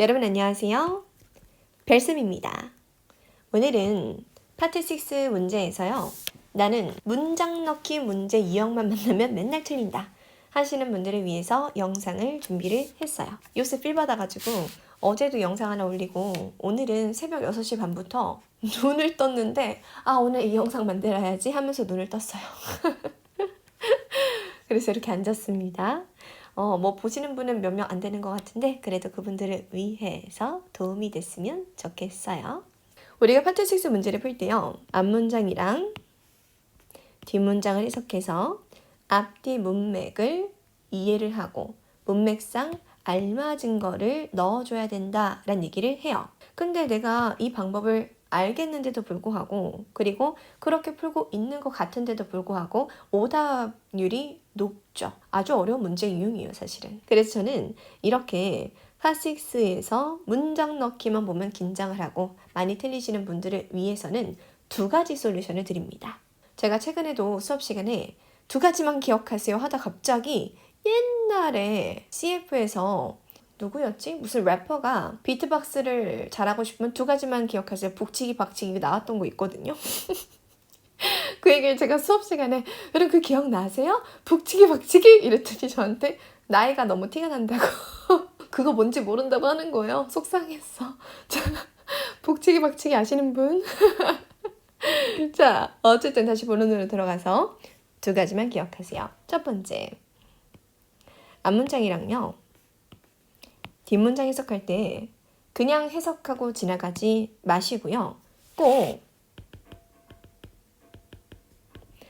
여러분 안녕하세요. 벨쌤입니다. 오늘은 파트 6 문제에서요. 나는 문장 넣기 문제 유형만 만나면 맨날 틀린다 하시는 분들을 위해서 영상을 준비를 했어요. 요새 필 받아가지고 어제도 영상 하나 올리고 오늘은 새벽 6시 반부터 눈을 떴는데 오늘 이 영상 만들어야지 하면서 눈을 떴어요. 그래서 이렇게 앉았습니다. 뭐 보시는 분은 몇 명 안 되는 것 같은데 그래도 그분들을 위해서 도움이 됐으면 좋겠어요. 우리가 파트 6 문제를 풀 때요. 앞문장이랑 뒷문장을 해석해서 앞뒤 문맥을 이해를 하고 문맥상 알맞은 거를 넣어줘야 된다라는 얘기를 해요. 근데 내가 이 방법을 알겠는데도 불구하고 그리고 그렇게 풀고 있는 것 같은데도 불구하고 오답률이 높죠. 아주 어려운 문제 유형이에요, 사실은. 그래서 저는 이렇게 파6에서 문장 넣기만 보면 긴장을 하고 많이 틀리시는 분들을 위해서는 2가지 솔루션을 드립니다. 제가 최근에도 수업 시간에 2가지만 기억하세요 하다 갑자기 옛날에 CF에서 누구였지? 무슨 래퍼가 비트박스를 잘하고 싶으면 2가지만 기억하세요. 북치기, 박치기 나왔던 거 있거든요. 그 얘기를 제가 수업 시간에 여러분 그 기억나세요? 북치기, 박치기? 이랬더니 저한테 나이가 너무 티가 난다고 그거 뭔지 모른다고 하는 거예요. 속상했어. 자, 북치기, 박치기 아시는 분? 자, 어쨌든 다시 본론으로 들어가서 2가지만 기억하세요. 첫 번째, 앞문장이랑요. 뒷문장 해석할 때 그냥 해석하고 지나가지 마시고요. 꼭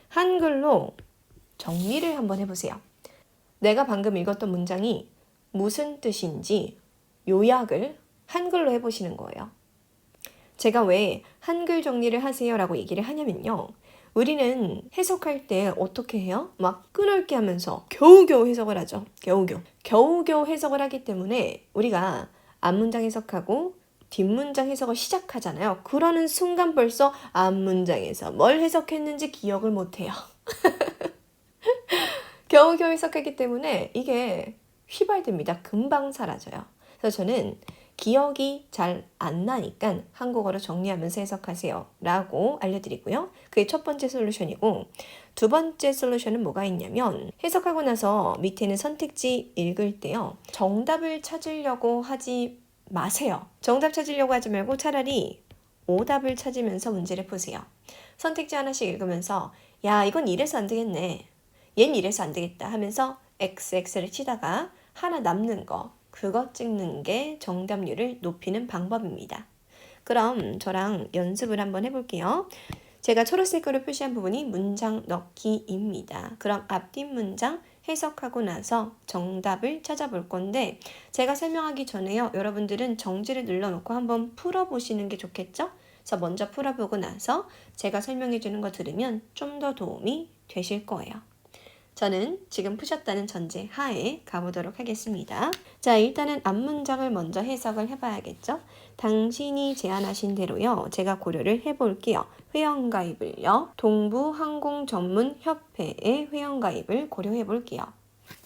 한글로 정리를 한번 해보세요. 내가 방금 읽었던 문장이 무슨 뜻인지 요약을 한글로 해보시는 거예요. 제가 왜 한글 정리를 하세요 라고 얘기를 하냐면요. 우리는 해석할 때 어떻게 해요? 막 끈넓게 하면서 겨우겨우 해석을 하죠. 겨우겨우 해석을 하기 때문에 우리가 앞문장 해석하고 뒷문장 해석을 시작하잖아요. 그러는 순간 벌써 앞문장에서 뭘 해석했는지 기억을 못해요. 겨우겨우 해석하기 때문에 이게 휘발됩니다. 금방 사라져요. 그래서 저는 기억이 잘 안 나니까 한국어로 정리하면서 해석하세요 라고 알려드리고요. 그게 첫 번째 솔루션이고, 2번째 솔루션은 뭐가 있냐면 해석하고 나서 밑에는 선택지 읽을 때요. 정답을 찾으려고 하지 마세요. 정답 찾으려고 하지 말고 차라리 오답을 찾으면서 문제를 푸세요. 선택지 하나씩 읽으면서 야, 이건 이래서 안 되겠네. 얜 이래서 안 되겠다 하면서 XX를 치다가 하나 남는 거, 그거 찍는 게 정답률을 높이는 방법입니다. 그럼 저랑 연습을 한번 해볼게요. 제가 초록색으로 표시한 부분이 문장 넣기입니다. 그럼 앞뒷 문장 해석하고 나서 정답을 찾아볼 건데 제가 설명하기 전에요. 여러분들은 정지를 눌러놓고 한번 풀어보시는 게 좋겠죠? 그래서 먼저 풀어보고 나서 제가 설명해주는 거 들으면 좀 더 도움이 되실 거예요. 저는 지금 푸셨다는 전제 하에 가보도록 하겠습니다. 자, 일단은 앞문장을 먼저 해석을 해봐야겠죠? 당신이 제안하신 대로요. 제가 고려를 해볼게요. 회원가입을요. 동부항공전문협회의 회원가입을 고려해볼게요.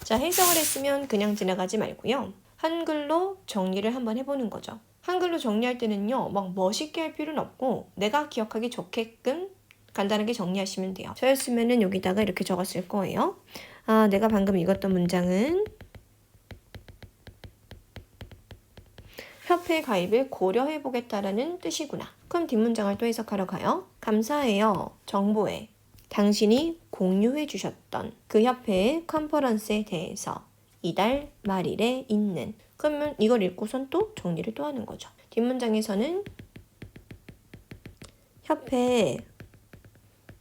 자, 해석을 했으면 그냥 지나가지 말고요. 한글로 정리를 한번 해보는 거죠. 한글로 정리할 때는요. 막 멋있게 할 필요는 없고 내가 기억하기 좋게끔 간단하게 정리하시면 돼요. 저였으면은 여기다가 이렇게 적었을 거예요. 내가 방금 읽었던 문장은 협회 가입을 고려해보겠다라는 뜻이구나. 그럼 뒷문장을 또 해석하러 가요. 감사해요. 정보에 당신이 공유해 주셨던 그 협회의 컨퍼런스에 대해서 이달 말일에 있는. 그러면 이걸 읽고선 또 정리를 또 하는 거죠. 뒷문장에서는 협회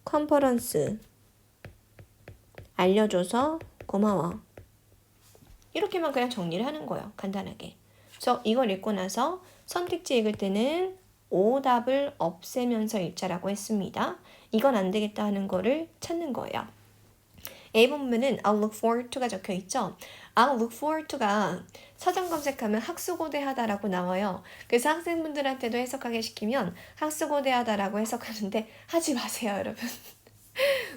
컨퍼런스 알려줘서 고마워. 이렇게만 그냥 정리를 하는 거예요. 간단하게. 그래서 이걸 읽고 나서 선택지 읽을 때는 오답을 없애면서 읽자라고 했습니다. 이건 안 되겠다 하는 거를 찾는 거예요. A번 보면은 I'll look forward to가 적혀 있죠. I'll look forward to가 사전 검색하면 학수고대하다라고 나와요. 그래서 학생분들한테도 해석하게 시키면 학수고대하다라고 해석하는데 하지 마세요, 여러분.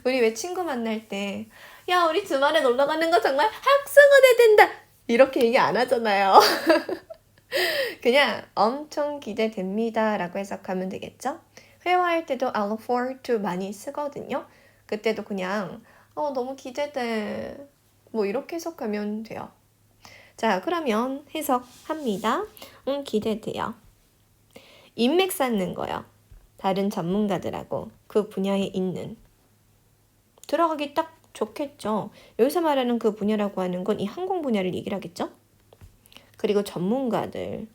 우리 왜 친구 만날 때 야, 우리 주말에 놀러 가는 거 정말 학수고대 된다 이렇게 얘기 안 하잖아요. 그냥 엄청 기대됩니다 라고 해석하면 되겠죠? 회화할 때도 I look forward to 많이 쓰거든요. 그때도 그냥 너무 기대돼. 뭐 이렇게 해석하면 돼요. 자, 그러면 해석합니다. 기대돼요. 인맥 쌓는 거요. 다른 전문가들하고 그 분야에 있는. 들어가기 딱 좋겠죠. 여기서 말하는 그 분야라고 하는 건 이 항공 분야를 얘기를 하겠죠. 그리고 전문가들을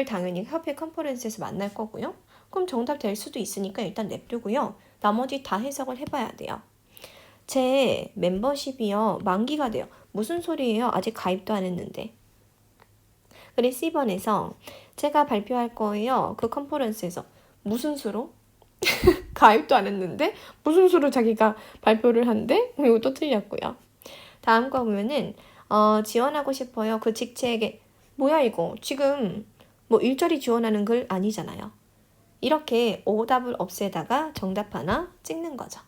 당연히 협회 컨퍼런스에서 만날 거고요. 그럼 정답 될 수도 있으니까 일단 냅두고요. 나머지 다 해석을 해봐야 돼요. 제 멤버십이요. 만기가 돼요. 무슨 소리예요? 아직 가입도 안 했는데. 그래 C번에서 제가 발표할 거예요. 그 컨퍼런스에서. 무슨 수로? 가입도 안 했는데 무슨 수로 자기가 발표를 한대? 이것도 틀렸고요. 다음 거 보면은 지원하고 싶어요. 그 직책에 뭐야 이거 지금 뭐 일자리 지원하는 글 아니잖아요. 이렇게 오답을 없애다가 정답 하나 찍는 거죠.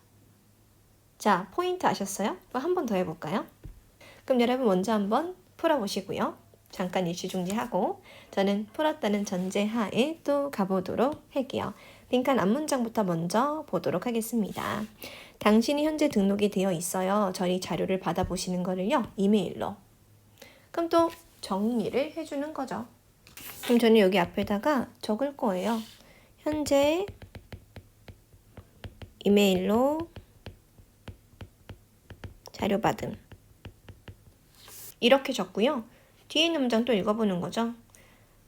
자, 포인트 아셨어요? 한 번 더 해볼까요? 그럼 여러분 먼저 한번 풀어보시고요. 잠깐 일시 중지하고 저는 풀었다는 전제하에 또 가보도록 할게요. 빈칸 앞문장부터 먼저 보도록 하겠습니다. 당신이 현재 등록이 되어 있어요. 저희 자료를 받아보시는 거를요. 이메일로. 그럼 또 정리를 해주는 거죠. 그럼 저는 여기 앞에다가 적을 거예요. 현재 이메일로 자료 받음. 이렇게 적고요. 뒤에 있는 문장 또 읽어보는 거죠.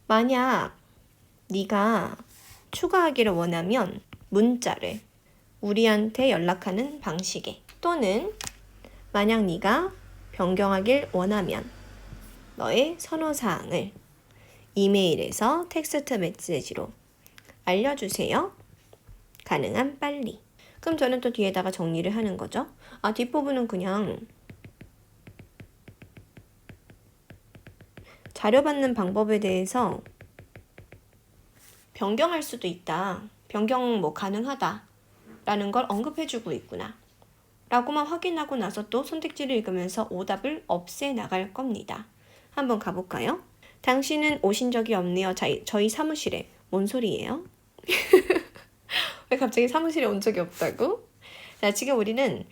만약 네가 추가하기를 원하면 문자를 우리한테 연락하는 방식에 또는 만약 네가 변경하길 원하면 너의 선호사항을 이메일에서 텍스트 메시지로 알려주세요. 가능한 빨리. 그럼 저는 또 뒤에다가 정리를 하는 거죠. 뒷부분은 그냥 자료 받는 방법에 대해서 변경할 수도 있다. 변경 뭐 가능하다. 라는 걸 언급해주고 있구나. 라고만 확인하고 나서 또 선택지를 읽으면서 오답을 없애 나갈 겁니다. 한번 가볼까요? 당신은 오신 적이 없네요. 저희 사무실에. 뭔 소리예요? 왜 갑자기 사무실에 온 적이 없다고? 자, 지금 우리는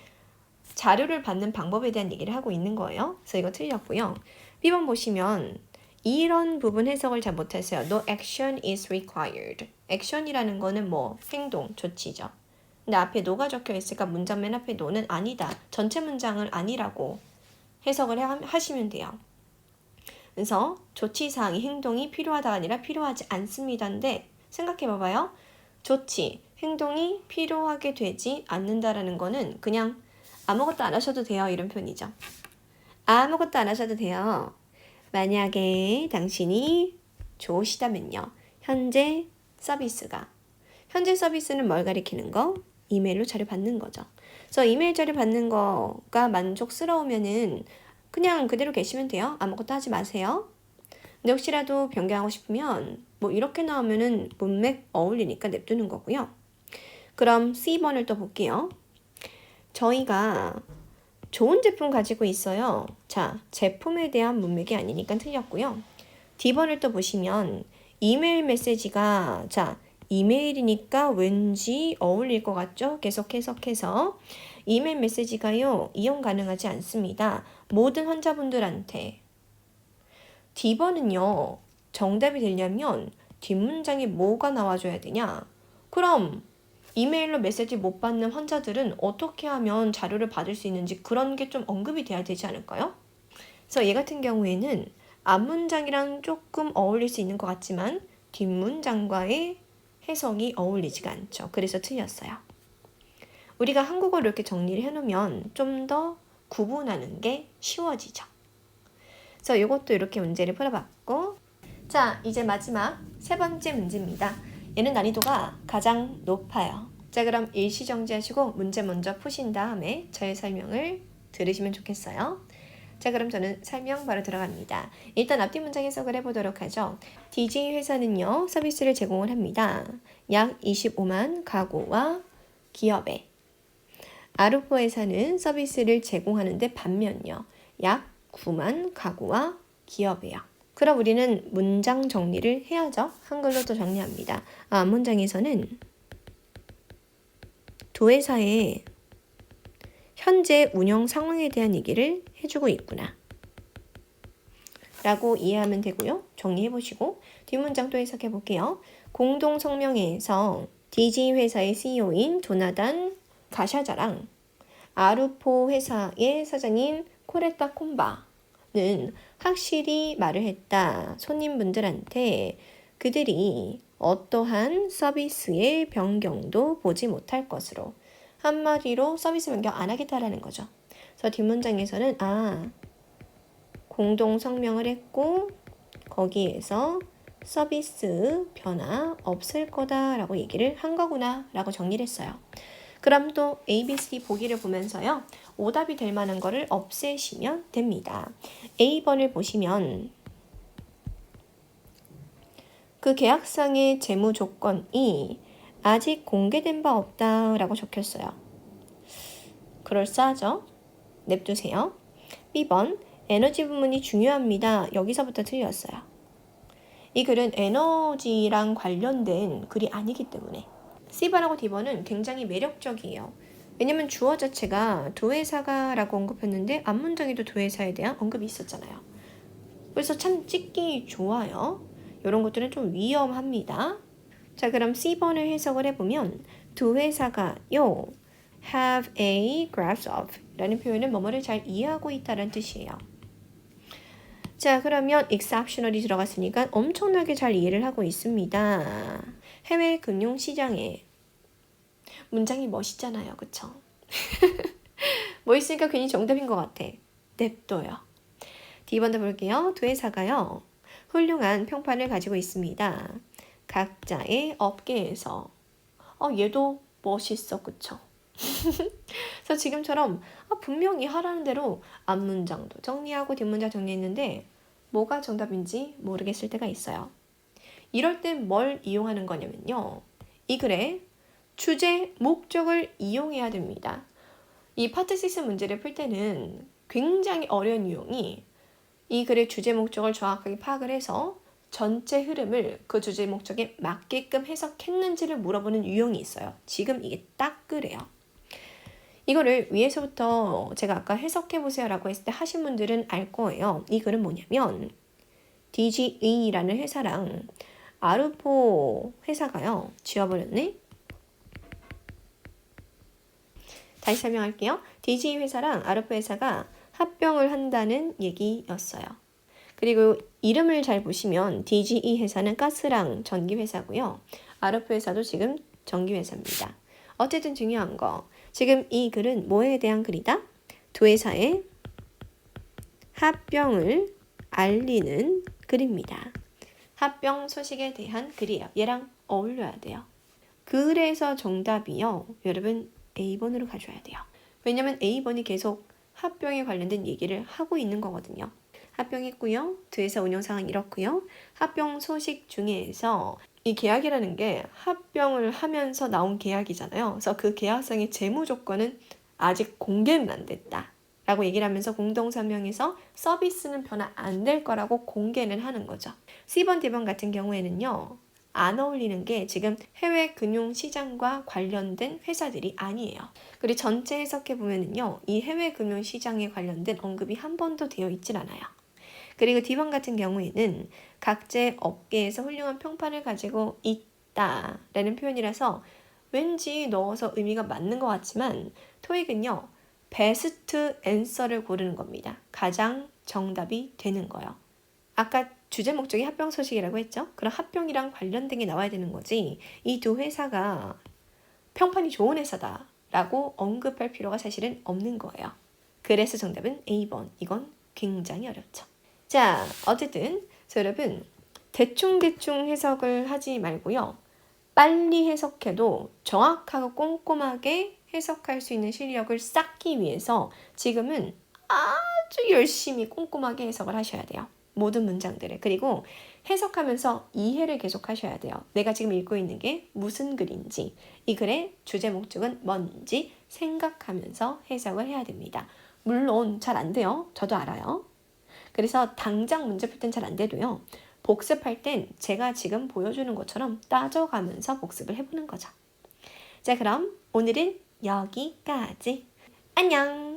자료를 받는 방법에 대한 얘기를 하고 있는 거예요. 그래서 이거 틀렸고요. B번 보시면 이런 부분 해석을 잘 못했어요. No action is required. action이라는 거는 뭐 행동, 조치죠. 근데 앞에 no가 적혀 있으니까 문장 맨 앞에 no는 아니다. 전체 문장을 아니라고 해석을 하시면 돼요. 그래서 조치사항이 행동이 필요하다가 아니라 필요하지 않습니다인데 생각해 봐봐요. 조치, 행동이 필요하게 되지 않는다라는 거는 그냥 아무것도 안 하셔도 돼요. 이런 표현이죠. 아무것도 안 하셔도 돼요. 만약에 당신이 좋으시다면요. 현재 서비스가. 현재 서비스는 뭘 가리키는 거? 이메일로 자료 받는 거죠. 그래서 이메일 자료 받는 거가 만족스러우면은 그냥 그대로 계시면 돼요. 아무것도 하지 마세요. 근데 혹시라도 변경하고 싶으면 뭐 이렇게 나오면은 문맥 어울리니까 냅두는 거고요. 그럼 C번을 또 볼게요. 저희가 좋은 제품 가지고 있어요. 자, 제품에 대한 문맥이 아니니까 틀렸고요. D번을 또 보시면 이메일 메시지가 자, 이메일이니까 왠지 어울릴 것 같죠? 계속 해석해서 이메일 메시지가요. 이용 가능하지 않습니다. 모든 환자분들한테. D번은요. 정답이 되려면 뒷문장에 뭐가 나와줘야 되냐? 그럼 이메일로 메시지 못 받는 환자들은 어떻게 하면 자료를 받을 수 있는지 그런 게 좀 언급이 돼야 되지 않을까요? 그래서 얘 같은 경우에는 앞문장이랑 조금 어울릴 수 있는 것 같지만 뒷문장과의 해석이 어울리지가 않죠. 그래서 틀렸어요. 우리가 한국어로 이렇게 정리를 해놓으면 좀 더 구분하는 게 쉬워지죠. 그래서 이것도 이렇게 문제를 풀어봤고 자, 이제 마지막 세 번째 문제입니다. 얘는 난이도가 가장 높아요. 자, 그럼 일시정지하시고 문제 먼저 푸신 다음에 저의 설명을 들으시면 좋겠어요. 자, 그럼 저는 설명 바로 들어갑니다. 일단 앞뒤 문장 해석을 해보도록 하죠. DJ 회사는요, 서비스를 제공을 합니다. 약 25만 가구와 기업에. 아르포 회사는 서비스를 제공하는데 반면요, 약 9만 가구와 기업에요. 그럼 우리는 문장 정리를 해야죠. 한글로 또 정리합니다. 앞문장에서는 두 회사의 현재 운영 상황에 대한 얘기를 해주고 있구나 라고 이해하면 되고요. 정리해 보시고 뒷문장 또 해석해 볼게요. 공동 성명회에서 DG 회사의 CEO인 조나단 가샤자랑 아루포 회사의 사장인 코레타 콤바는 확실히 말을 했다. 손님분들한테 그들이 어떠한 서비스의 변경도 보지 못할 것으로. 한마디로 서비스 변경 안 하겠다라는 거죠. 그래서 뒷문장에서는 공동 성명을 했고 거기에서 서비스 변화 없을 거다라고 얘기를 한 거구나 라고 정리를 했어요. 그럼 또 ABC 보기를 보면서요. 오답이 될 만한 거를 없애시면 됩니다. A번을 보시면 그 계약상의 재무 조건이 아직 공개된 바 없다라고 적혔어요. 그럴싸하죠? 냅두세요. B번 에너지 부문이 중요합니다. 여기서부터 틀렸어요. 이 글은 에너지랑 관련된 글이 아니기 때문에 C번하고 D번은 굉장히 매력적이에요. 왜냐면 주어 자체가 두 회사가 라고 언급했는데 앞문장에도 두 회사에 대한 언급이 있었잖아요. 그래서 참 찍기 좋아요. 이런 것들은 좀 위험합니다. 자, 그럼 C번을 해석을 해보면 두 회사가요 have a grasp of 라는 표현은 뭐뭐를 잘 이해하고 있다는 뜻이에요. 자, 그러면 exceptional이 들어갔으니까 엄청나게 잘 이해를 하고 있습니다. 해외 금융시장에 문장이 멋있잖아요. 그쵸? 멋있으니까 괜히 정답인 것 같아. 냅둬요. D번도 볼게요. 두 회사가요. 훌륭한 평판을 가지고 있습니다. 각자의 업계에서. 얘도 멋있어. 그쵸? 그래서 지금처럼 분명히 하라는 대로 앞문장도 정리하고 뒷문장 정리했는데 뭐가 정답인지 모르겠을 때가 있어요. 이럴 땐 뭘 이용하는 거냐면요. 이 글에 주제, 목적을 이용해야 됩니다. 이 파트 6 문제를 풀 때는 굉장히 어려운 유형이 이 글의 주제, 목적을 정확하게 파악을 해서 전체 흐름을 그 주제, 목적에 맞게끔 해석했는지를 물어보는 유형이 있어요. 지금 이게 딱 그래요. 이거를 위에서부터 제가 아까 해석해보세요 라고 했을 때 하신 분들은 알 거예요. 이 글은 뭐냐면 DGE라는 회사랑 아루포 회사가요. 지워버렸네. 다시 설명할게요. DGE 회사랑 아루포 회사가 합병을 한다는 얘기였어요. 그리고 이름을 잘 보시면 DGE 회사는 가스랑 전기 회사고요. 아루포 회사도 지금 전기 회사입니다. 어쨌든 중요한 거. 지금 이 글은 뭐에 대한 글이다? 두 회사의 합병을 알리는 글입니다. 합병 소식에 대한 글이에요. 얘랑 어울려야 돼요. 그래서 정답이요. 여러분 A번으로 가져야 돼요. 왜냐면 A번이 계속 합병에 관련된 얘기를 하고 있는 거거든요. 합병했고요. 두 회사 운영 상황 이렇고요. 합병 소식 중에서 이 계약이라는 게 합병을 하면서 나온 계약이잖아요. 그래서 그 계약상의 재무 조건은 아직 공개는 안 됐다 라고 얘기를 하면서 공동설명에서 서비스는 변화 안 될 거라고 공개는 하는 거죠. C번, D번 같은 경우에는요. 안 어울리는 게 지금 해외 금융시장과 관련된 회사들이 아니에요. 그리고 전체 해석해 보면은요. 이 해외 금융시장에 관련된 언급이 한 번도 되어 있질 않아요. 그리고 D번 같은 경우에는 각재 업계에서 훌륭한 평판을 가지고 있다라는 표현이라서 왠지 넣어서 의미가 맞는 것 같지만 토익은요. 베스트 앤서를 고르는 겁니다. 가장 정답이 되는 거예요. 아까 주제 목적이 합병 소식이라고 했죠? 그럼 합병이랑 관련된 게 나와야 되는 거지. 이 두 회사가 평판이 좋은 회사다라고 언급할 필요가 사실은 없는 거예요. 그래서 정답은 A번. 이건 굉장히 어렵죠. 자, 어쨌든 여러분 대충대충 해석을 하지 말고요. 빨리 해석해도 정확하고 꼼꼼하게 해석할 수 있는 실력을 쌓기 위해서 지금은 아주 열심히 꼼꼼하게 해석을 하셔야 돼요. 모든 문장들을. 그리고 해석하면서 이해를 계속 하셔야 돼요. 내가 지금 읽고 있는 게 무슨 글인지, 이 글의 주제 목적은 뭔지 생각하면서 해석을 해야 됩니다. 물론 잘 안 돼요. 저도 알아요. 그래서 당장 문제 풀 땐 잘 안 돼도요. 복습할 땐 제가 지금 보여주는 것처럼 따져가면서 복습을 해보는 거죠. 자, 그럼 오늘은 여기까지. 안녕!